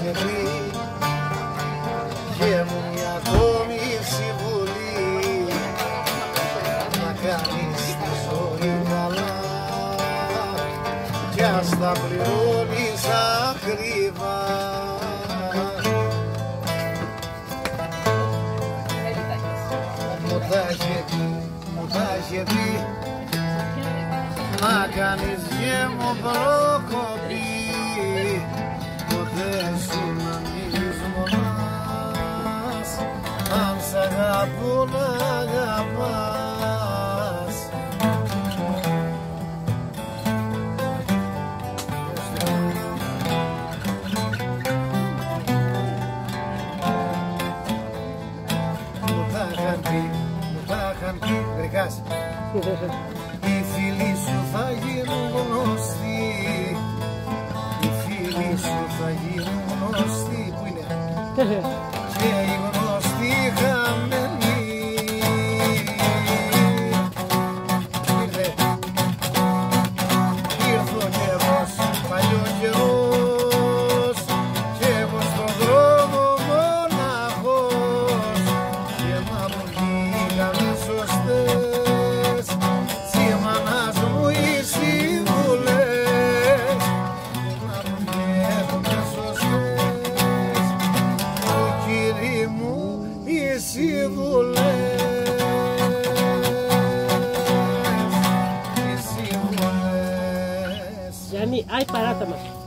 γιατί και μου μια ακόμη συμβουλή να κάνεις τη ζωή καλά κι ας τα πληρώνεις ακριβά. Μου τα είχε πει να κάνεις γέμο προκοπή ποτέ σου να μείνεις μονάς αν σ' αγαπώ να αγαπάς. Μου τα είχαν πει βρικάς. Οι φίλοι σου θα γίνουν γνωστοί, οι φίλοι σου θα γίνουν γνωστοί, που είναι και οι γνωστοί χαμένοι. Ήρθε ο καιρός, παλιό καιρός και εγώ στον δρόμο μοναχός και μάλλον πήγαμε σωστές. Γιάννη, άι παράτα μας.